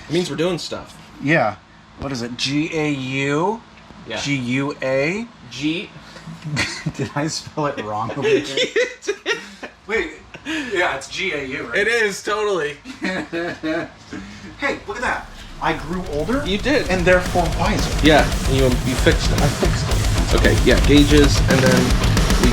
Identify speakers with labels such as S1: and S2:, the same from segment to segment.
S1: It means we're doing stuff.
S2: Yeah. What is it? G-A-U?
S1: Yeah.
S2: G-U-A?
S1: G.
S2: Did I spell it wrong over here? Wait. Yeah, it's G-A-U, right?
S1: It is, totally.
S2: Hey, look at that. I grew older.
S1: You did.
S2: And therefore wiser.
S1: Yeah, you fixed it.
S2: I fixed it.
S1: Okay, yeah, gauges, and then we...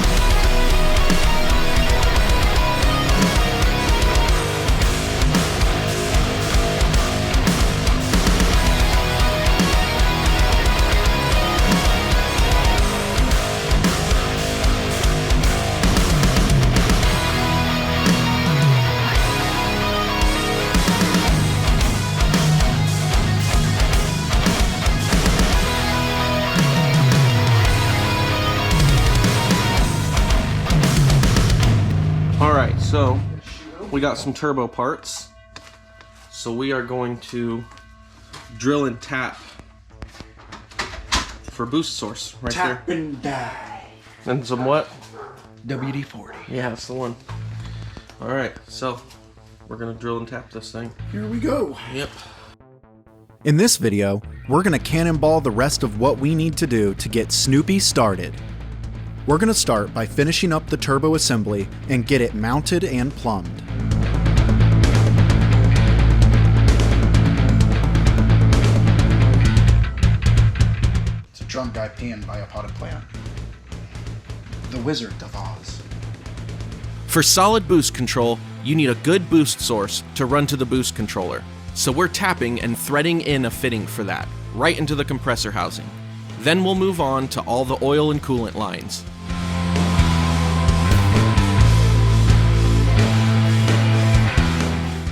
S1: Alright, so we got some turbo parts. So we are going to drill and tap for boost source right
S2: Tap
S1: there.
S2: and die.
S1: And some what?
S2: WD-40.
S1: Yeah, that's the one. Alright, so we're gonna drill and tap this thing.
S2: Here we go.
S1: Yep.
S3: In this video, we're going to cannonball the rest of what we need to do to get Snoopy started. We're going to start by finishing up the turbo assembly and get it mounted and plumbed.
S2: It's a drunk guy peeing by a potted plant. The Wizard of Oz.
S1: For solid boost control, you need a good boost source to run to the boost controller. So we're tapping and threading in a fitting for that, right into the compressor housing. Then we'll move on to all the oil and coolant lines.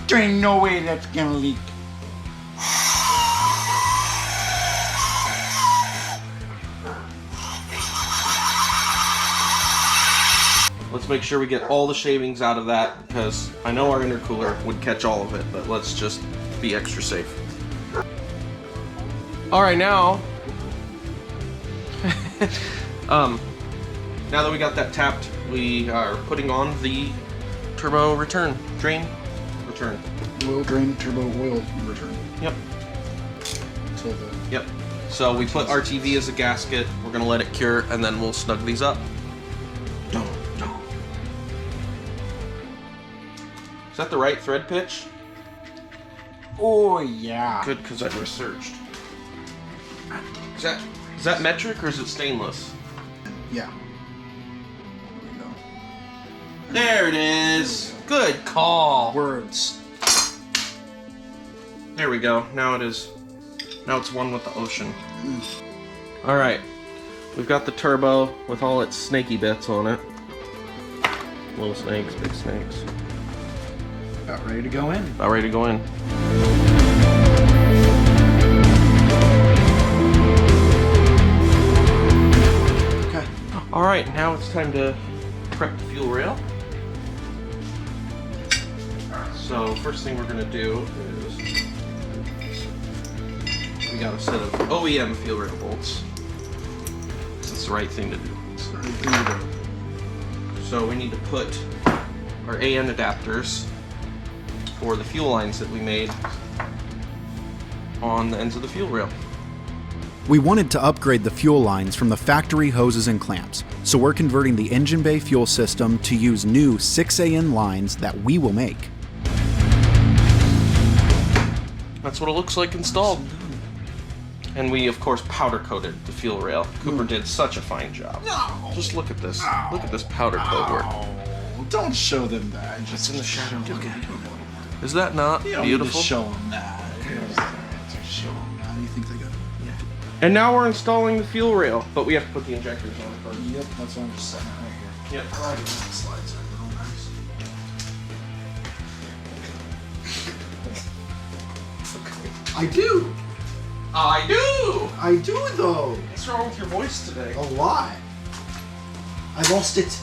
S2: There ain't no way that's gonna leak.
S1: Let's make sure we get all the shavings out of that, because I know our intercooler would catch all of it, but let's just be extra safe. Alright, now now that we got that tapped, we are putting on the turbo drain return.
S2: Oil drain, turbo oil return.
S1: Yep.
S2: Until the...
S1: Yep. So we put RTV as a gasket, we're gonna let it cure, and then we'll snug these up. Is that the right thread pitch?
S2: Oh yeah.
S1: Good, because I researched. Is that metric or is it stainless?
S2: Yeah. There we go.
S1: There it is. Good call.
S2: Words.
S1: There we go. Now it is. Now it's one with the ocean. All right. We've got the turbo with all its snaky bits on it. Little snakes, big snakes.
S2: About ready to go in.
S1: About ready to go in.
S2: Okay.
S1: All right, now it's time to prep the fuel rail. So first thing we're gonna do is we got a set of OEM fuel rail bolts. That's the right thing to do.
S2: It's the right thing to do.
S1: So we need to put our AN adapters for the fuel lines that we made on the ends of the fuel rail.
S3: We wanted to upgrade the fuel lines from the factory hoses and clamps, so we're converting the engine bay fuel system to use new 6AN lines that we will make.
S1: That's what it looks like installed. And we, of course, powder coated the fuel rail. Cooper did such a fine job.
S2: No.
S1: Just look at this. Look at this powder coat work.
S2: Oh, don't show them that.
S1: It's in the shadow. Is that not
S2: You don't
S1: beautiful?
S2: need to show them that. Show them that. You think they got it? Yeah.
S1: And now we're installing the fuel rail, but we have to put the injectors on it first.
S2: Yep, that's why I'm just setting it right here.
S1: Yep.
S2: I like it when it slides in real nice. I do!
S1: I do!
S2: I do though!
S1: What's wrong with your voice today?
S2: A lot. I lost it.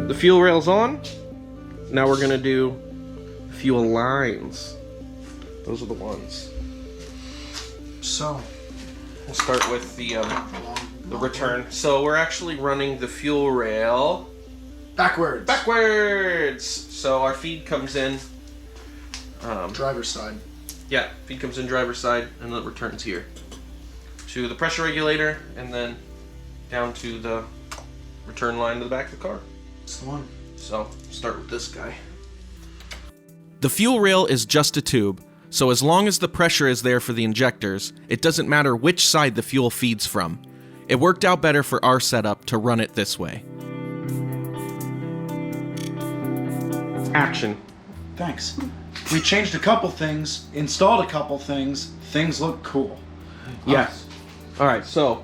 S1: The fuel rail's on. Now we're gonna do fuel lines. Those are the ones.
S2: So,
S1: We'll start with the return. So we're actually running the fuel rail
S2: Backwards.
S1: Backwards! So our feed comes in.
S2: Driver's side.
S1: Yeah, feed comes in driver's side and then it returns here to the pressure regulator and then down to the return line to the back of the car.
S2: That's the one.
S1: So, start with this guy. The fuel rail is just a tube, so as long as the pressure is there for the injectors, it doesn't matter which side the fuel feeds from. It worked out better for our setup to run it this way. Action.
S2: Thanks. We changed a couple things, installed a couple things. Things look cool.
S1: Yes. Alright, so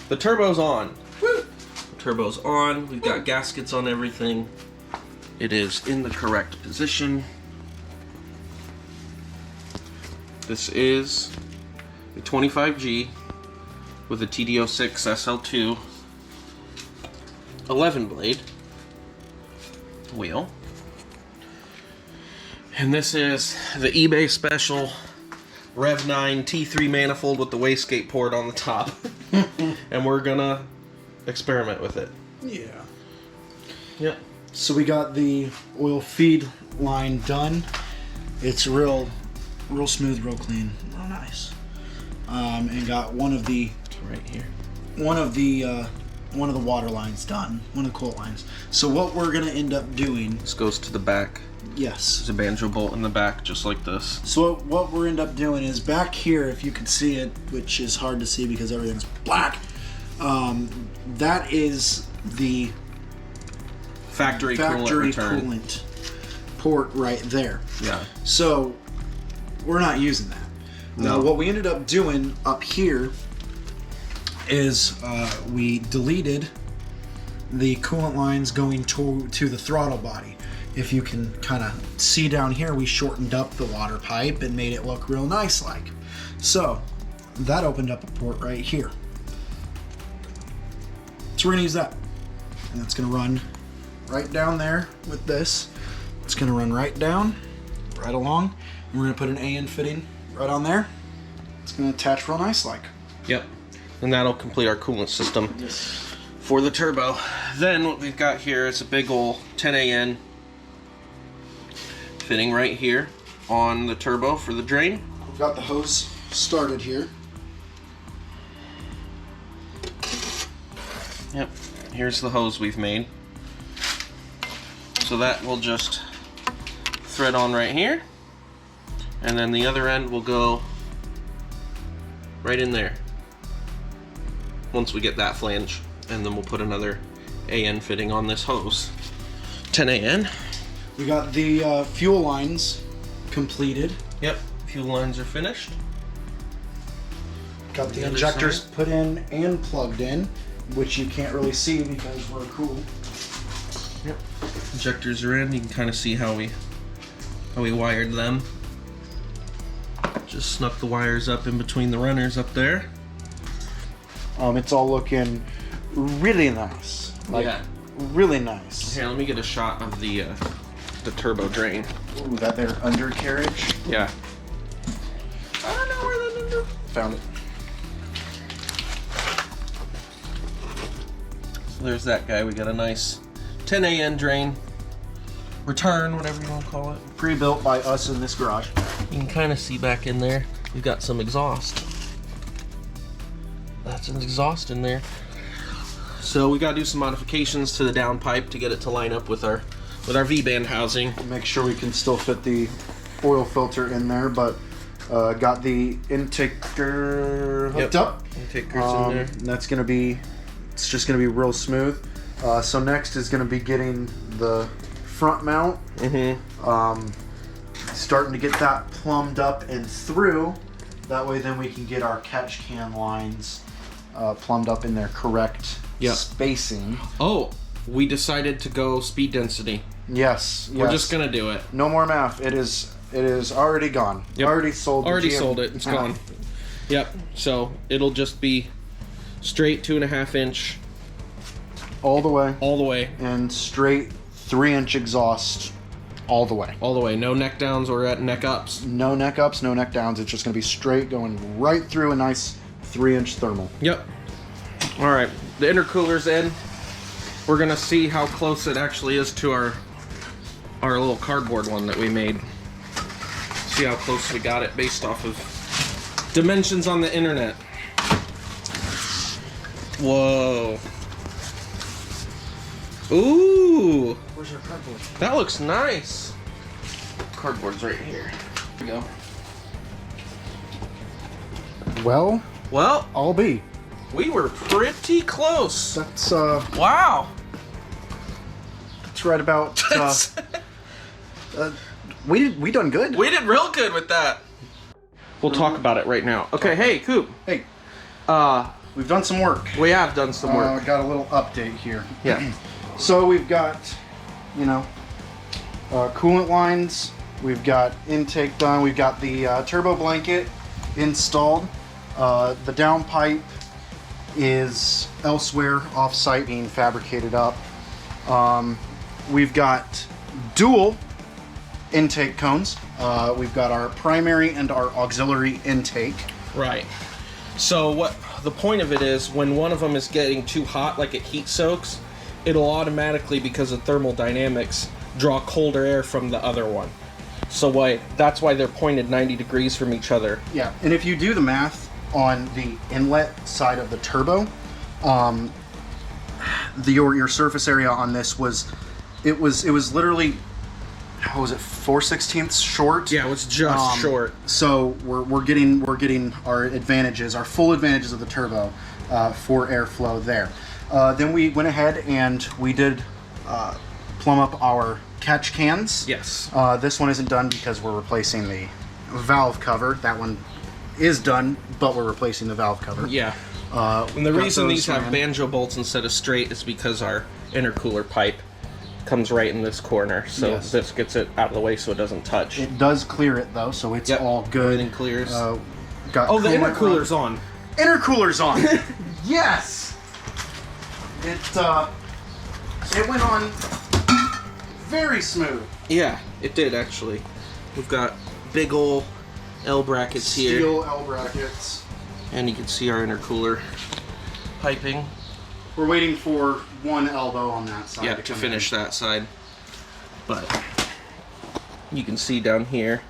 S1: the turbo's on.
S2: Woo!
S1: The turbo's on. We've got gaskets on everything. It is in the correct position. This is a 25G with a TD06 SL2 11 blade wheel. And this is the eBay special Rev 9 T3 manifold with the wastegate port on the top. And we're gonna experiment with it.
S2: Yeah.
S1: Yep.
S2: So we got the oil feed line done. It's real smooth, real clean, real nice. And got one of the
S1: Right here.
S2: one of the water lines done, one of the coolant lines. So what we're gonna end up doing?
S1: This goes to the back.
S2: Yes.
S1: There's a banjo bolt in the back, just like this.
S2: So what we're end up doing is back here, if you can see it, which is hard to see because everything's black. That is the
S1: Factory coolant return.
S2: coolant port right there.
S1: Yeah.
S2: So we're not using that.
S1: No.
S2: What we ended up doing up here is we deleted the coolant lines going to the throttle body. If you can kind of see down here, we shortened up the water pipe and made it look real nice like. So that opened up a port right here. So we're gonna use that. And that's gonna run right down there with this. It's gonna run right down, right along. And we're gonna put an AN fitting right on there. It's gonna attach real nice like.
S1: Yep. And that'll complete our coolant system for the turbo. Then what we've got here is a big ol' 10 AN fitting right here on the turbo for the drain.
S2: We've got the hose started here.
S1: Yep. Here's the hose we've made. So that will just thread on right here. And then the other end will go right in there. Once we get that flange. And then we'll put another AN fitting on this hose. 10 AN.
S2: We got the fuel lines completed.
S1: Yep. Fuel lines are finished.
S2: Got the
S1: The other
S2: injectors
S1: side.
S2: put in and plugged in, which you can't really see because we're cool.
S1: Yep. Injectors are in. You can kind of see how we wired them. Just snuck the wires up in between the runners up there.
S2: It's all looking really nice. Like,
S1: Yeah.
S2: really nice.
S1: Here, let me get a shot of the turbo drain.
S2: Ooh, that there undercarriage.
S1: Yeah. I don't know where that is.
S2: Found it.
S1: So there's that guy. We got a nice 10 AN drain. Return, whatever you want to call it.
S2: Pre-built by us in this garage.
S1: You can kind of see back in there. We've got some exhaust. That's an exhaust in there. So we got to do some modifications to the downpipe to get it to line up with our V-band housing.
S2: Make sure we can still fit the oil filter in there, but got the intaker hooked up.
S1: Intaker's in there.
S2: And that's gonna be, it's just gonna be real smooth. So next is gonna be getting the front mount. Starting to get that plumbed up and through. That way then we can get our catch can lines plumbed up in their correct spacing.
S1: Oh, we decided to go speed density.
S2: Yes.
S1: We're just gonna do it.
S2: No more math. It is already gone.
S1: Yep.
S2: Already sold.
S1: Already sold it. It's gone. Yep. So it'll just be straight 2.5 inch
S2: All the way.
S1: all the way.
S2: And straight 3-inch exhaust all the way.
S1: All the way. No neck downs or neck ups.
S2: No neck ups, no neck downs. It's just going to be straight going right through a nice 3-inch thermal.
S1: Yep. All right. The intercooler's in. we're gonna see how close it actually is to our little cardboard one that we made. See how close we got it based off of dimensions on the internet. Whoa. Ooh.
S2: Where's our cardboard?
S1: That looks nice. Cardboard's right here. Here we go.
S3: Well, I'll be.
S1: We were pretty close.
S3: That's
S1: Wow.
S3: it's right about. We done good.
S1: We did real good with that. We'll talk about it right now. Okay, hey, Coop.
S3: Hey, we've done some work.
S1: We have done some work.
S3: Got a little update here.
S1: Yeah.
S3: So we've got, coolant lines. We've got intake done. We've got the turbo blanket installed. The downpipe is elsewhere off-site being fabricated up. We've got dual intake cones. We've got our primary and our auxiliary intake.
S1: Right. So what the point of it is, when one of them is getting too hot, like it heat soaks, it'll automatically, because of thermodynamics, draw colder air from the other one. So that's why they're pointed 90 degrees from each other.
S3: Yeah, and if you do the math on the inlet side of the turbo, your surface area on this was literally, how was it, 4/16 short?
S1: Yeah, it was just short.
S3: So we're getting our advantages, our full advantages of the turbo for airflow there. Then we went ahead and we did plumb up our catch cans.
S1: Yes.
S3: This one isn't done because we're replacing the valve cover. That one is done, but we're replacing the valve cover.
S1: Yeah. And the reason these have banjo bolts instead of straight is because our intercooler pipe comes right in this corner, so
S3: Yes.
S1: this gets it out of the way so it doesn't touch.
S3: It does clear it though, so it's
S1: Yep,
S3: all good.
S1: everything clears.
S3: Got
S1: Oh, the
S3: coolant
S1: intercooler's on.
S3: Intercooler's on. Yes. It went on very smooth.
S1: Yeah, it did actually. We've got big ol' L brackets here,
S3: Steel L brackets.
S1: and you can see our intercooler piping.
S3: We're waiting for one elbow on that side.
S1: Yeah, to finish that side. But you can see down here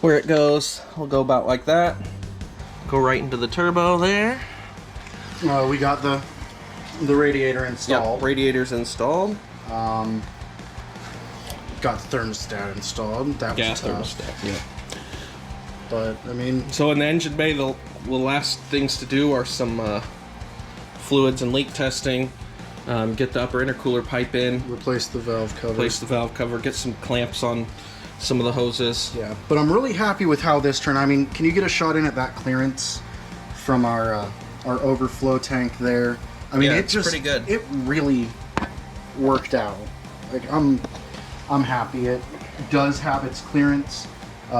S1: where it goes. We'll go about like that. Go right into the turbo there.
S3: We got the radiator installed.
S1: Yep, radiator's installed.
S3: Got the thermostat installed. That
S1: Gas
S3: was tough.
S1: thermostat. Yeah.
S3: But I mean,
S1: So in the engine bay, the last things to do are some fluids and leak testing. Get the upper intercooler pipe in.
S3: replace the valve cover.
S1: Replace the valve cover. Get some clamps on some of the hoses.
S3: Yeah, but I'm really happy with how this turned. I mean, can you get a shot in at that clearance from our overflow tank there? I mean,
S1: Yeah,
S3: it
S1: it's
S3: just
S1: pretty good.
S3: It really worked out. Like I'm happy. It does have its clearance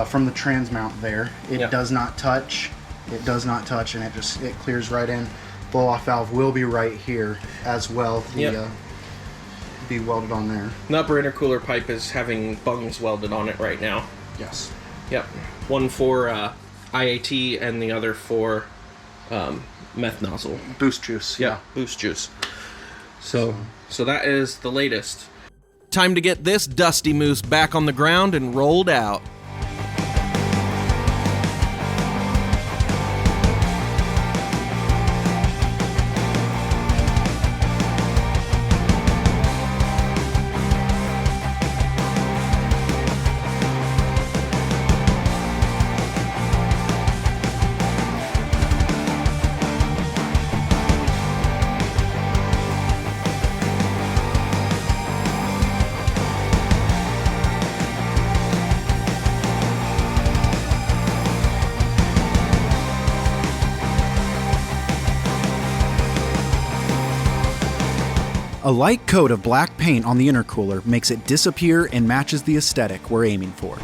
S3: from the transmount there. It
S1: Yeah.
S3: does not touch. It does not touch, and it clears right in. Blow off valve will be right here as well. Be welded on there.
S1: The upper intercooler pipe is having bungs welded on it right now.
S3: Yes.
S1: Yep. One for IAT and the other for meth nozzle.
S3: Boost juice.
S1: Yeah, boost juice. So that is the latest. Time to get this dusty moose back on the ground and rolled out.
S3: A light coat of black paint on the intercooler makes it disappear and matches the aesthetic we're aiming for.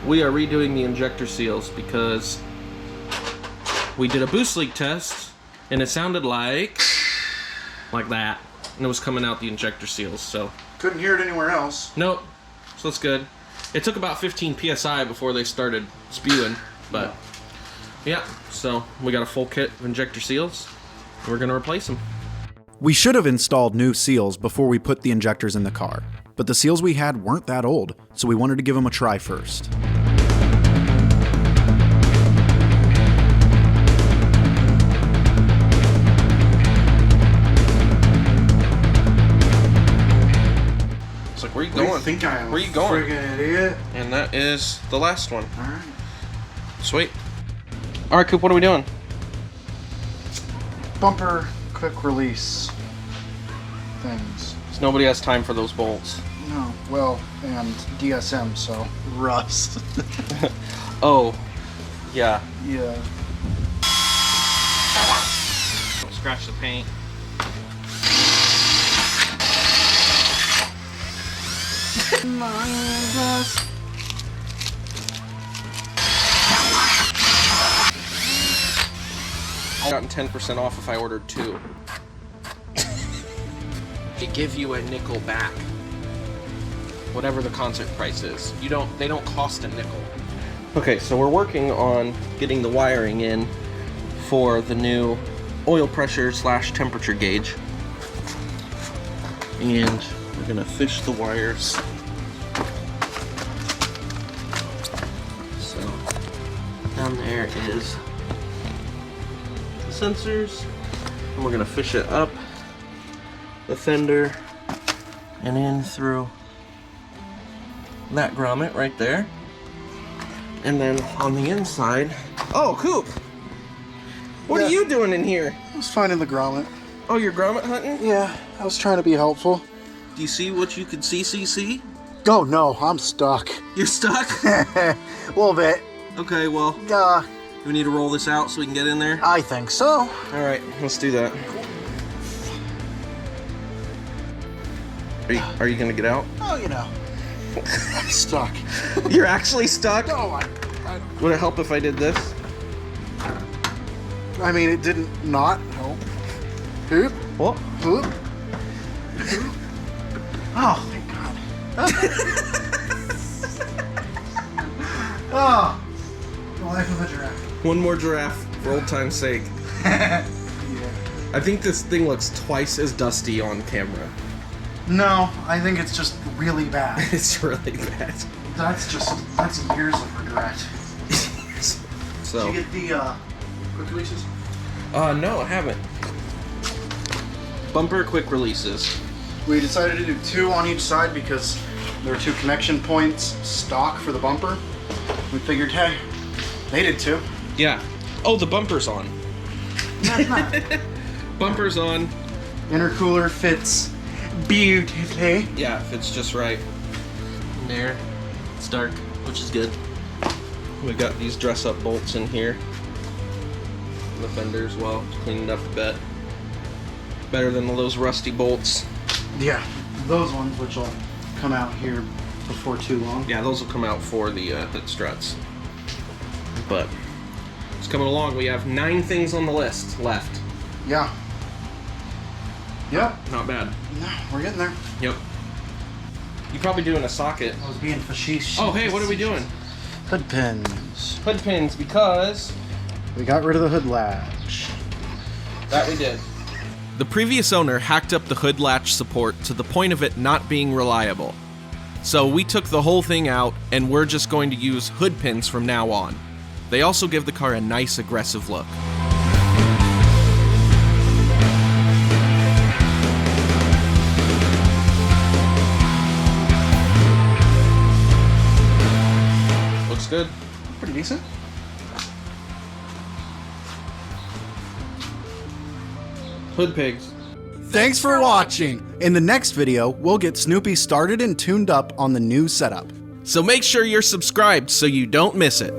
S1: We are redoing the injector seals because we did a boost leak test and it sounded like that, and it was coming out the injector seals. So
S3: Couldn't hear it anywhere else.
S1: nope, so that's good. It took about 15 psi before they started spewing, but Yeah, so we got a full kit of injector seals. We're gonna replace them.
S3: We should have installed new seals before we put the injectors in the car, but the seals we had weren't that old, so we wanted to give them a try first.
S1: It's like, where you going?
S2: Think I am
S1: where you going?
S2: Friggin' idiot.
S1: And that is the last one.
S2: All right.
S1: Sweet. All right, Coop, what are we doing?
S2: Bumper quick release things.
S1: So nobody has time for those bolts.
S2: No, well, and DSM, so rust.
S1: Oh, yeah.
S2: Yeah.
S1: Scratch the paint. I've gotten 10% off if I ordered 2. They give you a nickel back. Whatever the concert price is. They don't cost a nickel. Okay, so we're working on getting the wiring in for the new oil pressure / temperature gauge. And we're gonna fish the wires. So down there is the sensors, and we're gonna fish it up the fender and in through that grommet right there. And then on the inside, oh, Coop! What are you doing in here?
S2: I was finding the grommet.
S1: Oh, you're grommet hunting?
S2: Yeah, I was trying to be helpful.
S1: Do you see what you could see?
S2: Oh no, I'm stuck.
S1: You're stuck?
S2: A little bit.
S1: Okay, well, we need to roll this out so we can get in there.
S2: I think so.
S1: Alright, let's do that. Are you gonna get out?
S2: Oh, you know. I'm stuck.
S1: You're actually stuck?
S2: No,
S1: Would it help if I did this?
S2: I mean, it didn't not help. Poop.
S1: What?
S2: Poop. Poop. Oh, thank God. Oh, the life of a giraffe.
S1: One more giraffe for old time's sake.
S2: Yeah.
S1: I think this thing looks twice as dusty on camera.
S2: No, I think it's just really bad.
S1: It's really bad.
S2: That's years of regret.
S1: So.
S2: Did you get the quick releases?
S1: No, I haven't. Bumper quick releases.
S2: We decided to do 2 on each side because there are 2 connection points stock for the bumper. We figured, hey, they did too.
S1: Yeah. Oh, the bumper's on.
S2: No,
S1: Bumper's on.
S2: Intercooler fits beautifully.
S1: Yeah, fits just right. And there, it's dark, which is good. We got these dress-up bolts in here. And the fender as well, cleaned up a bit. Better than all those rusty bolts.
S2: Yeah, those ones which will come out here before too long.
S1: Yeah, those will come out for the hood struts. But it's coming along. We have 9 things on the list left.
S2: Yeah. Yep.
S1: Not bad.
S2: No, we're getting there.
S1: Yep. You're probably doing a socket.
S2: I was being facetious.
S1: Oh, hey, what are we doing?
S2: Hood pins.
S1: Hood pins, because
S2: We got rid of the hood latch.
S1: that we did. The previous owner hacked up the hood latch support to the point of it not being reliable. So we took the whole thing out, and we're just going to use hood pins from now on. They also give the car a nice aggressive look. Looks good.
S2: Pretty decent.
S1: Hood pigs.
S3: Thanks for watching! In the next video, we'll get Snoopy started and tuned up on the new setup.
S1: So make sure you're subscribed so you don't miss it.